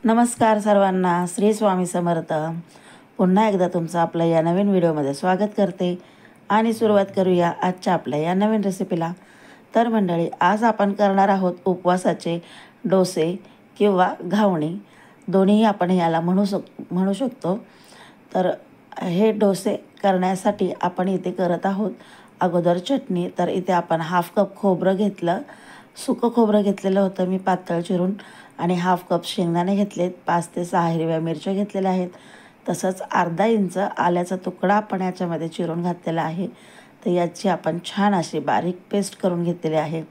नमस्कार सर्वांना, श्री स्वामी समर्थ. पुन्हा एकदा तुमचं आपलं या नवीन व्हिडिओमध्ये स्वागत करते आणि सुरुवात करूया आजच्या आपल्या या नवीन रेसिपीला. तर मंडळी, आज आपण करणार आहोत उपवासाचे डोसे किंवा घावणी, दोन्ही आपण याला म्हणू शकतो. तर हे डोसे करण्यासाठी आपण इथे करत आहोत अगोदर चटणी. तर इथे आपण हाफ कप खोबरं घेतलं, सुकं खोबरं घेतलेलं होतं मी पातळ चिरून, आणि हाफ कप शेंगदाणे घेतलेत, 5 ते 6 हिरव्या मिरच्या घेतलेल्या आहेत. तसंच अर्धा इंच आल्याचा तुकडा आपण याच्यामध्ये चिरून घातलेला आहे. तर याची आपण छान अशी बारीक पेस्ट करून घेतलेली आहे.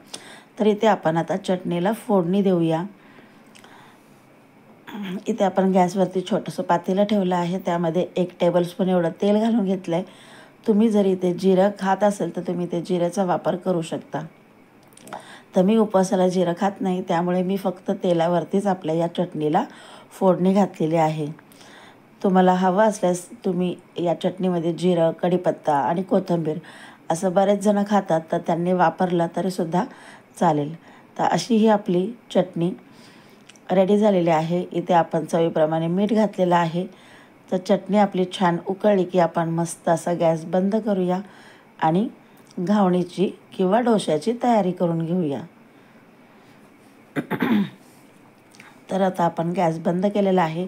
तर इथे आपण आता चटणीला फोडणी देऊया. इथे आपण गॅसवरती छोटंसं पातेलं ठेवलं आहे, त्यामध्ये 1 टेबलस्पून एवढं तेल घालून घेतलं आहे. तुम्ही जर इथे जिरं खात असेल तर तुम्ही ते जिऱ्याचा वापर करू शकता. तर मी उपवासाला जिरं खात नाही, त्यामुळे मी फक्त तेलावरतीच आपल्या या चटणीला फोडणी घातलेली आहे. तुम्हाला हवं असल्यास तुम्ही या चटणीमध्ये जिरं, कढीपत्ता आणि कोथिंबीर असं बरेच जण खातात, तर त्यांनी वापरलं तरीसुद्धा चालेल. तर अशी ही आपली चटणी रेडी झालेली आहे. इथे आपण चवीप्रमाणे मीठ घातलेलं आहे. तर चटणी आपली छान उकळली की आपण मस्त असा गॅस बंद करूया आणि घावणीची किंवा डोश्याची तयारी करून घेऊया. तर आता आपण गॅस बंद केलेला आहे.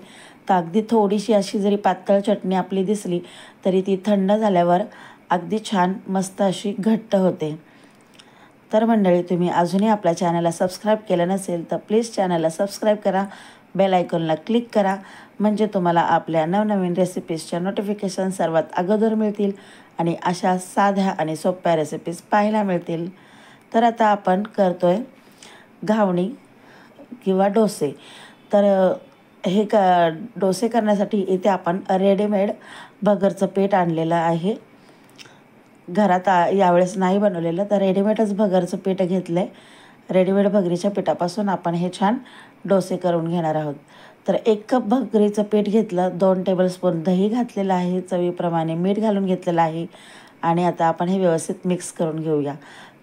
तर अगदी थोडीशी अशी जरी पातळ चटणी आपली दिसली तरी ती थंड झाल्यावर अगदी छान मस्त अशी घट्ट होते. तर मंडळी, तुम्ही अजूनही आपल्या चॅनलला सबस्क्राईब केलं नसेल तर प्लीज चॅनलला सबस्क्राईब करा, बेल आयकॉनला क्लिक करा, म्हणजे तुम्हाला आपल्या नवनवीन रेसिपीजच्या नोटिफिकेशन सर्वात अगोदर मिळतील आणि अशा साध्या आणि सोप्या रेसिपीज पाहायला मिळतील. तर आता आपण करतोय घावणी किंवा डोसे. तर हे डोसे करण्यासाठी इथे आपण रेडीमेड भगरचं पीठ आणलेलं आहे. घरात यावेळेस नाही बनवलेलं, तर रेडीमेडच भगरचं पीठ घेतलं आहे. रेडीमेड भगरीच्या पिठापासून आपण हे छान डोसे करून घेणार आहोत. तर 1 कप भगरीचं पीठ घेतलं, 2 टेबलस्पून दही घातलेलं आहे, चवीप्रमाणे मीठ घालून घेतलेलं आहे आणि आता आपण हे व्यवस्थित मिक्स करून घेऊया.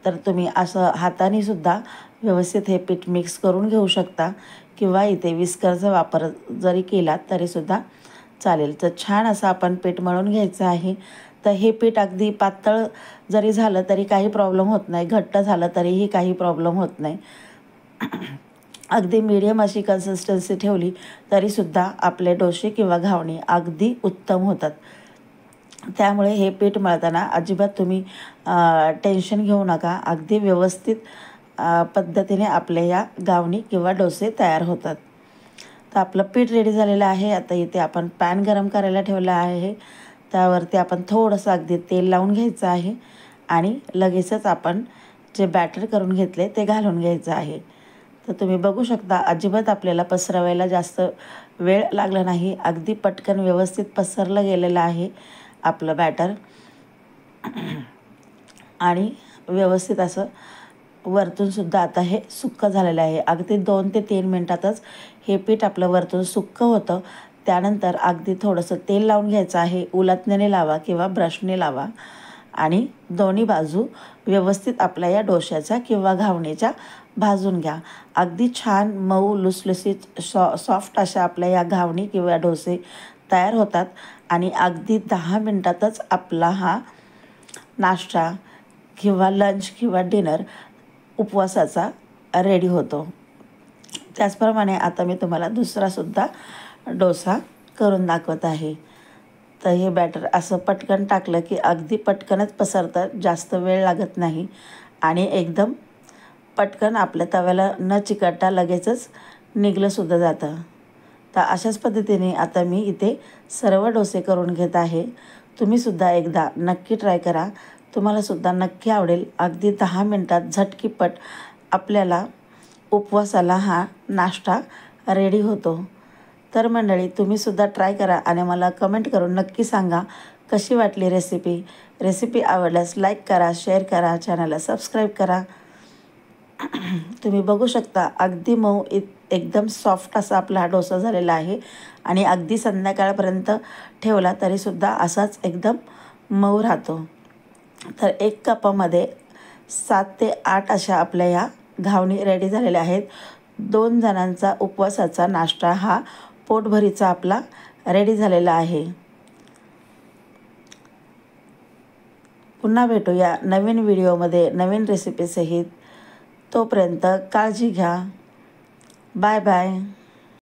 तर तुम्ही असं हाताने सुद्धा व्यवस्थित हे पीठ मिक्स करून घेऊ शकता किंवा इथे विस्करचा वापर जरी केला तरीसुद्धा चालेल. तर छान असं आपण पीठ मळून घ्यायचं आहे. तर हे पीठ अगदी पातळ जरी झालं तरी काही प्रॉब्लेम होत नाही, घट्ट झालं तरीही काही प्रॉब्लेम होत नाही. अगदी मीडियम अशी कन्सिस्टन्सी ठेवली तरीसुद्धा आपले डोसे किंवा घावणी अगदी उत्तम होतात. त्यामुळे हे पीठ मळताना अजिबात तुम्ही टेन्शन घेऊ नका. अगदी व्यवस्थित पद्धतीने आपले या घावणी किंवा डोसे तयार होतात. तर आपलं पीठ रेडी झालेलं आहे. आता इथे आपण पॅन गरम करायला ठेवला आहे. त्यावरती आपण थोडंसं अगदी तेल लावून घ्यायचं आहे आणि लगेचच आपण जे बॅटर करून घेतले ते घालून घ्यायचं आहे. तर तुम्ही बघू शकता, अजिबात आपल्याला पसरवायला जास्त वेळ लागला नाही. अगदी पटकन व्यवस्थित पसरलं गेलेलं आहे आपलं बॅटर आणि व्यवस्थित असं वरतूनसुद्धा आता हे सुक्कं झालेलं आहे. अगदी 2 ते 3 मिनटातच हे पीठ आपलं वरतून सुक्कं होतं. त्यानंतर अगदी थोडंसं तेल लावून घ्यायचं आहे. उलटण्याने लावा किंवा ब्रशने लावा आणि दोन्ही बाजू व्यवस्थित आपल्या या डोश्याच्या किंवा घावणीच्या भाजून घ्या. अगदी छान मऊ लुसलुसीत सॉफ्ट अशा आपल्या या घावणी किंवा डोसे तयार होतात आणि अगदी 10 मिनटातच आपला हा नाश्ता किंवा लंच किंवा डिनर उपवासाचा रेडी होतो. त्याचप्रमाणे आता मी तुम्हाला दुसरासुद्धा डोसा करून दाखवत आहे. तर हे बॅटर असं पटकन टाकलं की अगदी पटकनच पसरतं, जास्त वेळ लागत नाही आणि एकदम पटकन आपल्या तव्याला न चिकटता लगेचच निघलंसुद्धा जातं. तर अशाच पद्धतीने आता मी इथे सर्व डोसे करून घेत आहे. तुम्हीसुद्धा एकदा नक्की ट्राय करा, तुम्हालासुद्धा नक्की आवडेल. अगदी 10 मिनटात झटकीपट आपल्याला उपवासाला हा नाश्ता रेडी होतो. तर मंडळी, तुम्हीसुद्धा ट्राय करा आणि मला कमेंट करून नक्की सांगा कशी वाटली रेसिपी आवडल्यास लाईक करा, शेअर करा, चॅनलला सबस्क्राईब करा. तुम्ही बघू शकता, अगदी मऊ एकदम सॉफ्ट असा आपला हा डोसा झालेला आहे आणि अगदी संध्याकाळपर्यंत ठेवला तरीसुद्धा असाच एकदम मऊ राहतो. तर 1 कपामध्ये 7 ते 8 अशा आपल्या या घावणी रेडी झालेल्या आहेत. 2 जणांचा उपवासाचा नाश्ता हा पोटभरीचा आपला रेडी झालेला आहे. पुन्हा भेटूया नवीन व्हिडिओमध्ये नवीन रेसिपीसहित. तोपर्यंत काळजी घ्या. Bye bye.